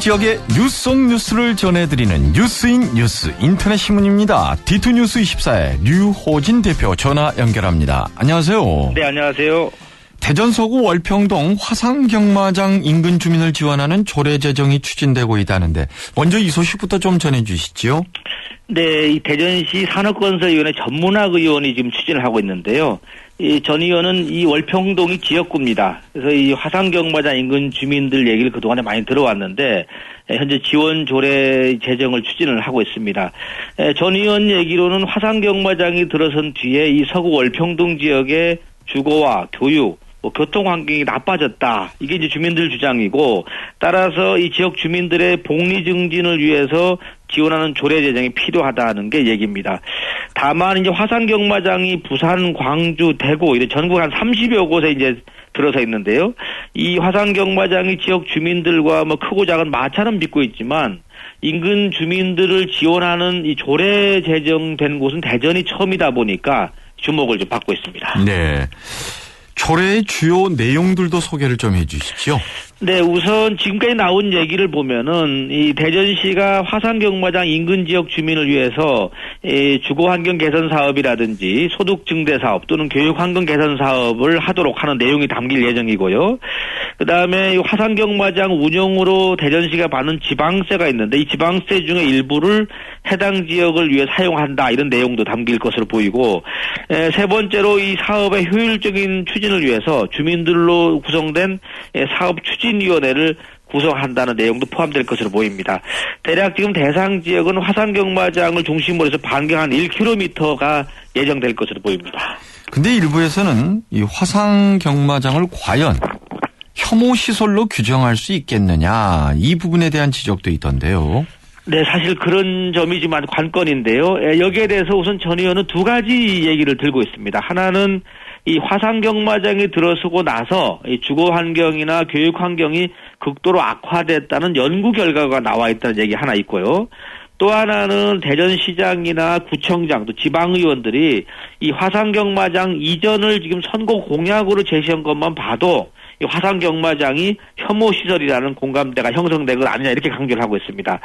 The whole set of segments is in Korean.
지역의 뉴스 속 뉴스를 전해드리는 뉴스인 뉴스 인터넷 신문입니다. D2뉴스24의 류호진 대표 전화 연결합니다. 안녕하세요. 네, 안녕하세요. 대전 서구 월평동 화상경마장 인근 주민을 지원하는 조례 제정이 추진되고 있다는데 먼저 이 소식부터 좀 전해주시죠. 네, 이 대전시 산업건설위원회 전문학 의원이 지금 추진을 하고 있는데요. 이 전 의원은 이 월평동이 지역구입니다. 그래서 이 화상경마장 인근 주민들 얘기를 그동안에 많이 들어왔는데 현재 지원 조례 제정을 추진을 하고 있습니다. 전 의원 얘기로는 화상경마장이 들어선 뒤에 이 서구 월평동 지역의 주거와 교육, 교통 환경이 나빠졌다. 이게 이제 주민들 주장이고, 따라서 이 지역 주민들의 복리 증진을 위해서 지원하는 조례 제정이 필요하다는 게 얘기입니다. 다만 이제 화상경마장이 부산, 광주, 대구 이런 전국 한 30여 곳에 이제 들어서 있는데요. 이 화상경마장이 지역 주민들과 크고 작은 마차는 빚고 있지만 인근 주민들을 지원하는 이 조례 제정된 곳은 대전이 처음이다 보니까 주목을 좀 받고 있습니다. 네. 조례의 주요 내용들도 소개를 좀 해 주십시오. 네, 우선 지금까지 나온 얘기를 보면은 이 대전시가 화상경마장 인근 지역 주민을 위해서 이 주거 환경 개선 사업이라든지 소득 증대 사업 또는 교육 환경 개선 사업을 하도록 하는 내용이 담길 예정이고요. 그다음에 이 화상경마장 운영으로 대전시가 받는 지방세가 있는데 이 지방세 중에 일부를 해당 지역을 위해 사용한다 이런 내용도 담길 것으로 보이고, 세 번째로 이 사업의 효율적인 추진을 위해서 주민들로 구성된 사업 추진위원회를 구성한다는 내용도 포함될 것으로 보입니다. 대략 지금 대상 지역은 화상경마장을 중심으로 해서 반경 한 1km가 예정될 것으로 보입니다. 근데 일부에서는 이 화상경마장을 과연 혐오 시설로 규정할 수 있겠느냐 이 부분에 대한 지적도 있던데요. 네, 사실 그런 점이지만 관건인데요. 여기에 대해서 우선 전 의원은 두 가지 얘기를 들고 있습니다. 하나는 이 화상경마장이 들어서고 나서 이 주거 환경이나 교육 환경이 극도로 악화됐다는 연구 결과가 나와 있다는 얘기 하나 있고요. 또 하나는 대전시장이나 구청장 또 지방의원들이 이 화상경마장 이전을 지금 선거 공약으로 제시한 것만 봐도 이 화상경마장이 혐오시설이라는 공감대가 형성된 것 아니냐 이렇게 강조를 하고 있습니다.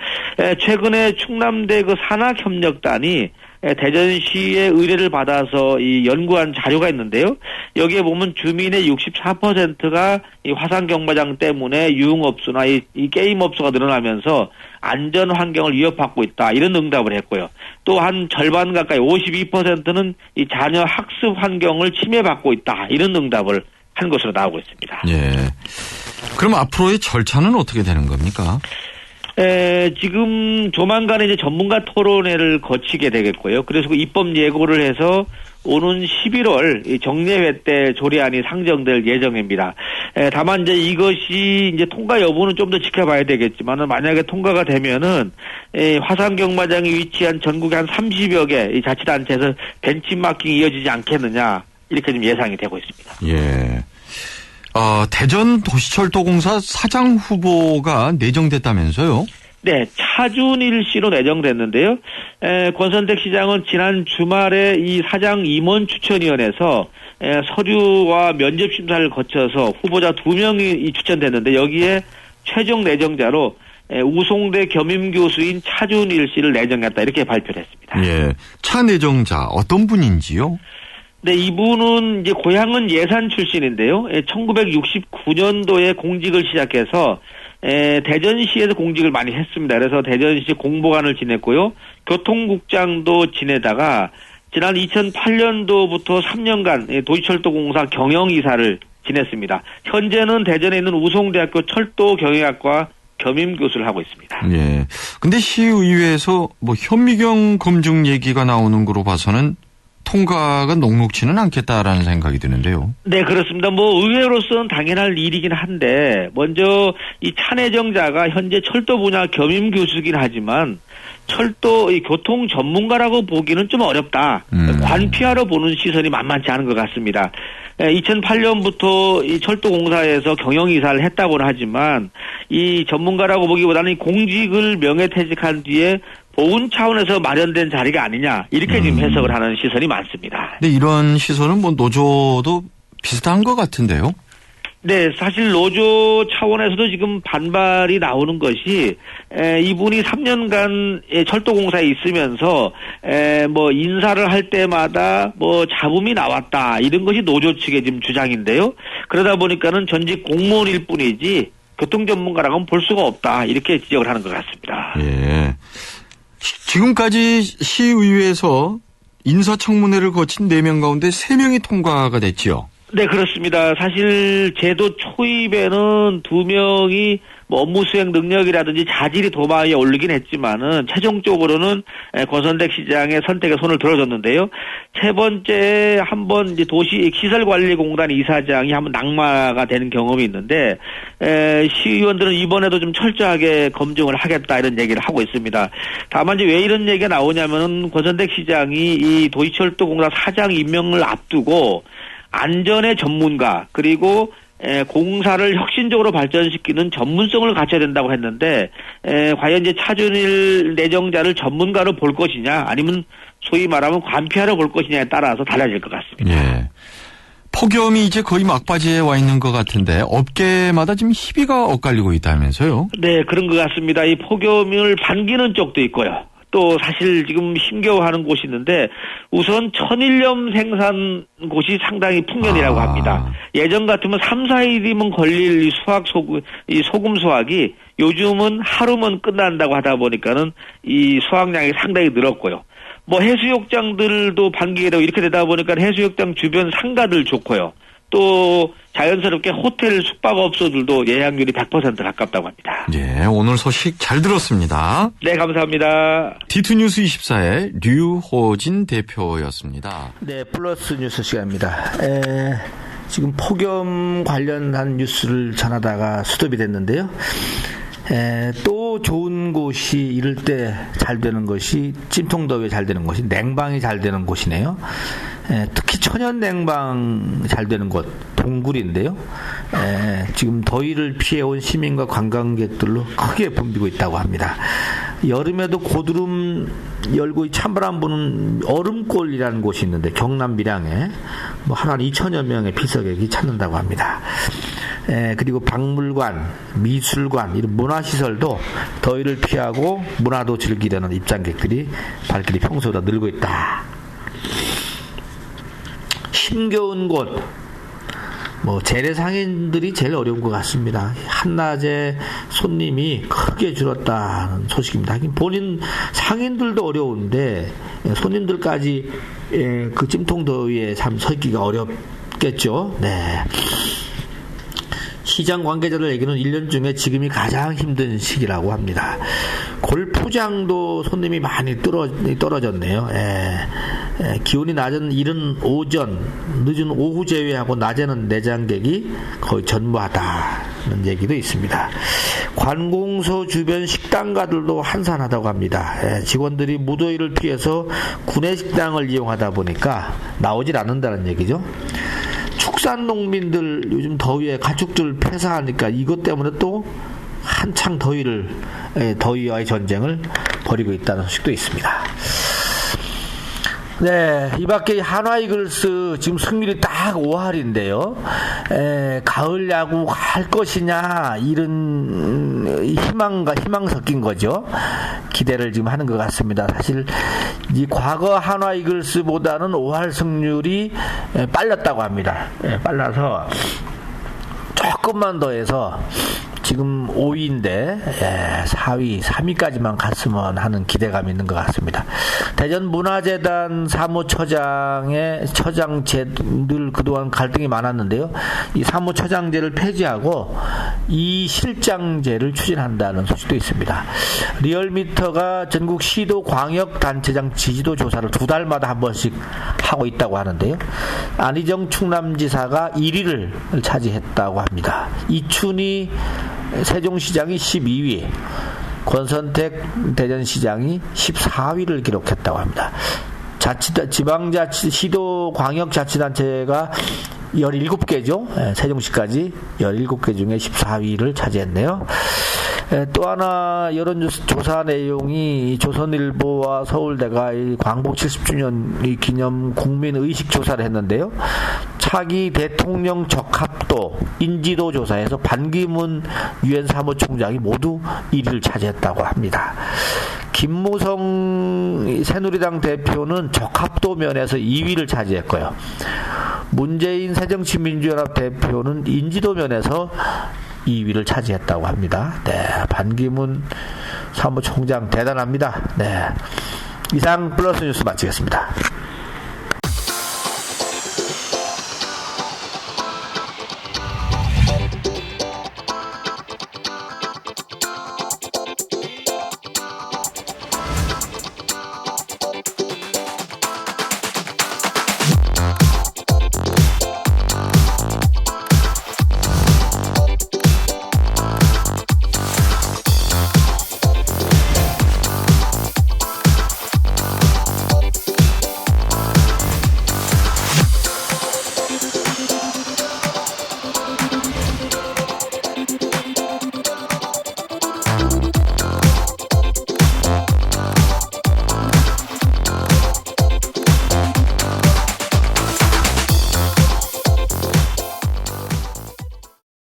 최근에 충남대 그 산학협력단이 대전시의 의뢰를 받아서 이 연구한 자료가 있는데요. 여기에 보면 주민의 64%가 이 화상경마장 때문에 유흥업소나 이 게임업소가 늘어나면서 안전 환경을 위협받고 있다 이런 응답을 했고요. 또 한 절반 가까이 52%는 이 자녀 학습 환경을 침해받고 있다 이런 응답을 한 것으로 나오고 있습니다. 예. 그럼 앞으로의 절차는 어떻게 되는 겁니까? 지금 조만간에 이제 전문가 토론회를 거치게 되겠고요. 그래서 그 입법 예고를 해서 오는 11월 정례회 때 조례안이 상정될 예정입니다. 다만 이제 이것이 이제 통과 여부는 좀 더 지켜봐야 되겠지만은 만약에 통과가 되면은 화상경마장이 위치한 전국의 한 30여 개 자치단체에서 벤치마킹이 이어지지 않겠느냐 이렇게 좀 예상이 되고 있습니다. 예. 대전 도시철도공사 사장 후보가 내정됐다면서요? 네, 차준일 씨로 내정됐는데요. 권선택 시장은 지난 주말에 이 사장 임원 추천위원회에서 서류와 면접 심사를 거쳐서 후보자 2명이 추천됐는데 여기에 최종 내정자로 우송대 겸임교수인 차준일 씨를 내정했다 이렇게 발표를 했습니다. 예, 차 내정자 어떤 분인지요? 네, 이분은 이제 고향은 예산 출신인데요. 1969년도에 공직을 시작해서 대전시에서 공직을 많이 했습니다. 그래서 대전시 공보관을 지냈고요. 교통국장도 지내다가 지난 2008년도부터 3년간 도시철도공사 경영이사를 지냈습니다. 현재는 대전에 있는 우송대학교 철도경영학과 겸임 교수를 하고 있습니다. 예. 근데 시의회에서 현미경 검증 얘기가 나오는 거로 봐서는 통과가 녹록치는 않겠다라는 생각이 드는데요. 네, 그렇습니다. 의회로서는 당연할 일이긴 한데 먼저 이 차내정자가 현재 철도 분야 겸임 교수긴 하지만 철도 교통 전문가라고 보기는 좀 어렵다. 관피하러 보는 시선이 만만치 않은 것 같습니다. 2008년부터 이 철도공사에서 경영이사를 했다고는 하지만 이 전문가라고 보기보다는 공직을 명예퇴직한 뒤에 보훈 차원에서 마련된 자리가 아니냐 이렇게 지금 해석을 하는 시선이 많습니다. 근데 이런 시선은 노조도 비슷한 것 같은데요? 네, 사실 노조 차원에서도 지금 반발이 나오는 것이 이분이 3년간 철도공사에 있으면서 뭐 인사를 할 때마다 뭐 잡음이 나왔다 이런 것이 노조 측의 지금 주장인데요. 그러다 보니까는 전직 공무원일 뿐이지 교통 전문가라고는 볼 수가 없다 이렇게 지적을 하는 것 같습니다. 예. 지금까지 시의회에서 인사청문회를 거친 4명 가운데 3명이 통과가 됐지요. 네, 그렇습니다. 사실 제도 초입에는 2명이 뭐 업무 수행 능력이라든지 자질이 도마에 오르긴 했지만은 최종적으로는 권선택 시장의 선택에 손을 들어줬는데요. 세 번째 한번 이제 도시시설관리공단 이사장이 한번 낙마가 되는 경험이 있는데 시의원들은 이번에도 좀 철저하게 검증을 하겠다 이런 얘기를 하고 있습니다. 다만 이제 왜 이런 얘기가 나오냐면은 권선택 시장이 이 도시철도공사 사장 임명을 앞두고 안전의 전문가 그리고 공사를 혁신적으로 발전시키는 전문성을 갖춰야 된다고 했는데 과연 이제 차준일 내정자를 전문가로 볼 것이냐 아니면 소위 말하면 관피하러 볼 것이냐에 따라서 달라질 것 같습니다. 예. 폭염이 이제 거의 막바지에 와 있는 것 같은데 업계마다 지금 희비가 엇갈리고 있다면서요? 네, 그런 것 같습니다. 이 폭염을 반기는 쪽도 있고요. 또 사실 지금 힘겨워하는 곳이 있는데 우선 천일염 생산 곳이 상당히 풍년이라고 합니다. 예전 같으면 3, 4일이면 걸릴 이 소금 수확이 요즘은 하루면 끝난다고 하다 보니까는 이 수확량이 상당히 늘었고요. 뭐 해수욕장들도 반기게 되고 이렇게 되다 보니까 해수욕장 주변 상가들 좋고요. 또 자연스럽게 호텔 숙박업소들도 예약률이 100% 가깝다고 합니다. 예, 오늘 소식 잘 들었습니다. 네, 감사합니다. D2뉴스 24의 류호진 대표였습니다. 네, 플러스 뉴스 시간입니다. 지금 폭염 관련한 뉴스를 전하다가 스톱이 됐는데요. 또 좋은 곳이 이럴 때 잘 되는 것이 찜통더위에 잘 되는 것이 냉방이 잘 되는 곳이네요. 특히 천연 냉방 잘 되는 곳 동굴인데요. 지금 더위를 피해온 시민과 관광객들로 크게 붐비고 있다고 합니다. 여름에도 고드름 열고 찬바람 부는 얼음골이라는 곳이 있는데 경남 밀양에 뭐 하루 2천여 명의 피서객이 찾는다고 합니다. 그리고 박물관, 미술관 이런 문화시설도 더위를 피하고 문화도 즐기려는 입장객들이 발길이 평소보다 늘고 있다. 힘겨운 곳, 뭐 재래상인들이 제일 어려운 것 같습니다. 한낮에 손님이 크게 줄었다는 소식입니다. 본인 상인들도 어려운데 손님들까지 그 찜통더위에 참 서기가 어렵겠죠. 네. 시장 관계자들 얘기는 1년 중에 지금이 가장 힘든 시기라고 합니다. 골프장도 손님이 많이 떨어졌네요. 기온이 낮은 이른 오전, 늦은 오후 제외하고 낮에는 내장객이 거의 전무하다는 얘기도 있습니다. 관공서 주변 식당가들도 한산하다고 합니다. 직원들이 무더위를 피해서 구내식당을 이용하다 보니까 나오질 않는다는 얘기죠. 축산 농민들 요즘 더위에 가축들 폐사하니까 이것 때문에 또 한창 더위와의 전쟁을 벌이고 있다는 소식도 있습니다. 네, 이 밖에 한화이글스 지금 승률이 딱 5할인데요. 가을 야구 할 것이냐 이런 희망 섞인 거죠. 기대를 지금 하는 것 같습니다. 사실 이 과거 한화이글스보다는 5할 승률이 빨랐다고 합니다. 빨라서 조금만 더 해서 지금 5위인데 4위, 3위까지만 갔으면 하는 기대감이 있는 것 같습니다. 대전문화재단 사무처장의 처장제 늘 그동안 갈등이 많았는데요. 이 사무처장제를 폐지하고 이 실장제를 추진한다는 소식도 있습니다. 리얼미터가 전국 시도 광역단체장 지지도 조사를 2달마다 한 번씩 하고 있다고 하는데요. 안희정 충남지사가 1위를 차지했다고 합니다. 이춘희 세종시장이 12위, 권선택 대전시장이 14위를 기록했다고 합니다. 지방자치, 시도 광역자치단체가 17개죠. 세종시까지 17개 중에 14위를 차지했네요. 또 하나 여론조사 조사 내용이 조선일보와 서울대가 이 광복 70주년 기념 국민의식 조사를 했는데요. 차기 대통령 적합도, 인지도 조사에서 반기문 유엔 사무총장이 모두 1위를 차지했다고 합니다. 김무성 새누리당 대표는 적합도 면에서 2위를 차지했고요. 문재인 새정치민주연합 대표는 인지도 면에서 2위를 차지했다고 합니다. 네, 반기문 사무총장 대단합니다. 네, 이상 플러스 뉴스 마치겠습니다.